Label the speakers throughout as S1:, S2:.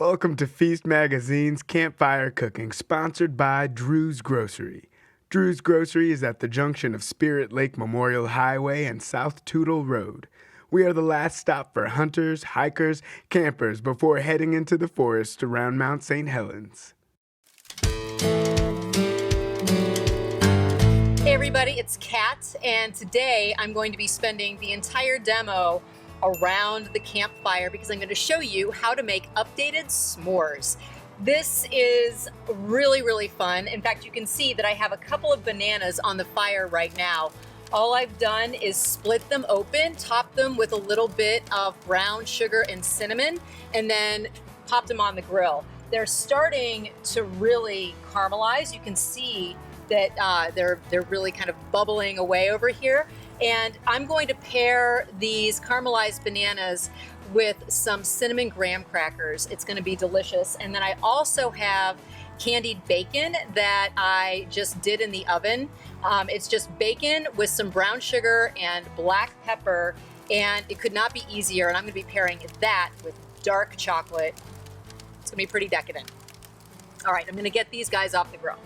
S1: Welcome to Feast Magazine's Campfire Cooking, sponsored by Drew's Grocery. Drew's Grocery is at the junction of Spirit Lake Memorial Highway and South Tootle Road. We are the last stop for hunters, hikers, campers before heading into the forest around Mount St. Helens.
S2: Hey everybody, it's Cat, and today I'm going to be spending the entire demo around the campfire because I'm going to show you how to make updated s'mores. This is really fun. In fact, you can see that I have a couple of bananas on the fire right now. All I've done is split them open, top them with a little bit of brown sugar and cinnamon, and then popped them on the grill. They're starting to really caramelize. You can see that they're really kind of bubbling away over here. And I'm going to pair these caramelized bananas with some cinnamon graham crackers. It's going to be delicious. And then I also have candied bacon that I just did in the oven. It's just bacon with some brown sugar and black pepper, and it could not be easier. And I'm going to be pairing that with dark chocolate. It's going to be pretty decadent. All right, I'm going to get these guys off the grill.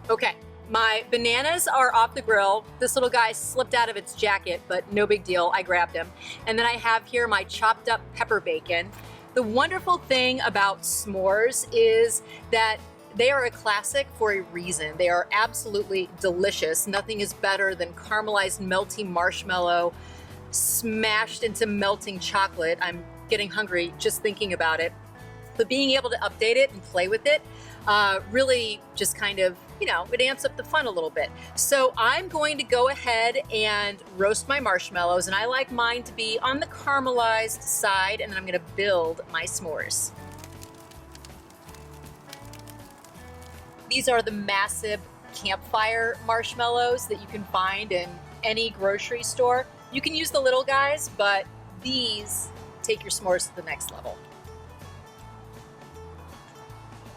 S2: Okay, my bananas are off the grill. This little guy slipped out of its jacket, but no big deal, I grabbed him. And then I have here my chopped up pepper bacon. The wonderful thing about s'mores is that they are a classic for a reason. They are absolutely delicious. Nothing is better than caramelized melty marshmallow smashed into melting chocolate. I'm getting hungry just thinking about it. But being able to update it and play with it really just kind of, it amps up the fun a little bit. So I'm going to go ahead and roast my marshmallows, and I like mine to be on the caramelized side, and then I'm going to build my s'mores. These are the massive campfire marshmallows that you can find in any grocery store. You can use the little guys, but these take your s'mores to the next level.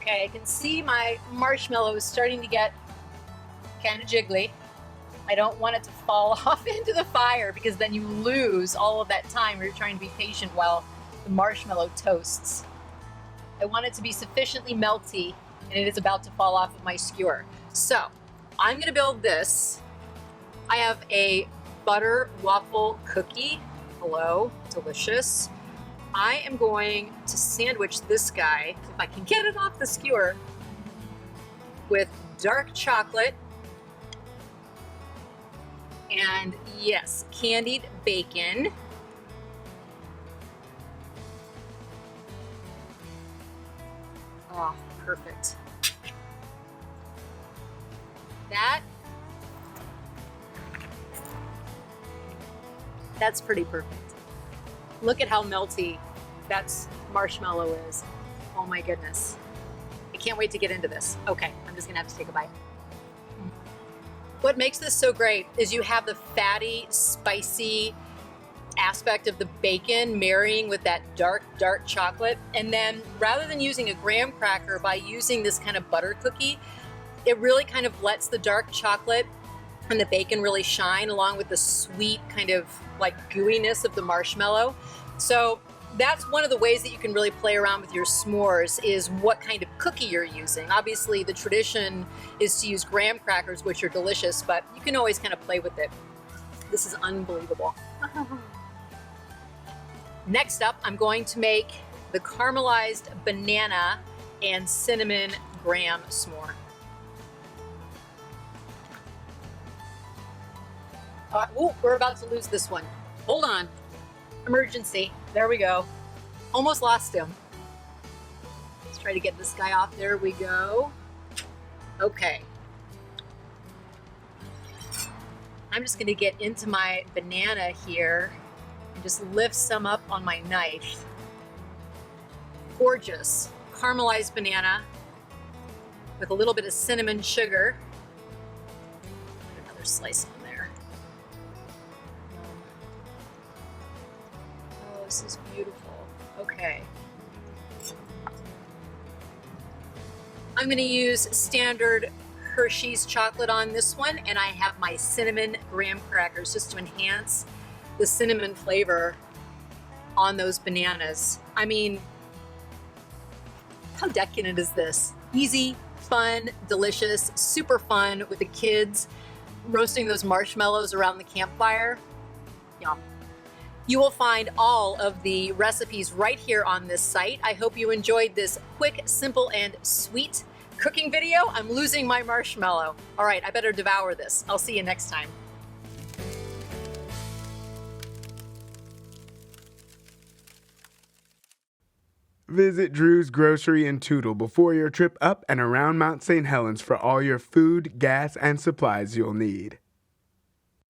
S2: Okay, I can see my marshmallow is starting to get kind of jiggly. I don't want it to fall off into the fire because then you lose all of that time where you're trying to be patient while the marshmallow toasts. I want it to be sufficiently melty, and it is about to fall off of my skewer. So I'm gonna build this. I have a butter waffle cookie. Hello, delicious. I am going to sandwich this guy, if I can get it off the skewer, with dark chocolate and, yes, candied bacon. Oh, perfect. That's pretty perfect. Look at how melty that marshmallow is. Oh my goodness. I can't wait to get into this. Okay, I'm just gonna have to take a bite. What makes this so great is you have the fatty, spicy aspect of the bacon marrying with that dark chocolate. And then rather than using a graham cracker, by using this kind of butter cookie, it really kind of lets the dark chocolate and the bacon really shine along with the sweet kind of like gooiness of the marshmallow. So that's one of the ways that you can really play around with your s'mores, is what kind of cookie you're using. Obviously the tradition is to use graham crackers, which are delicious, but you can always kind of play with it. This is unbelievable. Next up, I'm going to make the caramelized banana and cinnamon graham s'more. Oh, we're about to lose this one. Hold on. Emergency. There we go. Almost lost him. Let's try to get this guy off. There we go. Okay. I'm just going to get into my banana here and just lift some up on my knife. Gorgeous. Caramelized banana with a little bit of cinnamon sugar. Put another slice in there. Oh, this is beautiful. Okay. I'm going to use standard Hershey's chocolate on this one, and I have my cinnamon graham crackers just to enhance the cinnamon flavor on those bananas. I mean, How decadent is this? Easy, fun, delicious, super fun with the kids, roasting those marshmallows around the campfire. Yum. You will find all of the recipes right here on this site. I hope you enjoyed this quick, simple, and sweet cooking video. I'm losing my marshmallow. All right, I better devour this. I'll see you next time.
S1: Visit Drew's Grocery in Tootle before your trip up and around Mount St. Helens for all your food, gas, and supplies you'll need.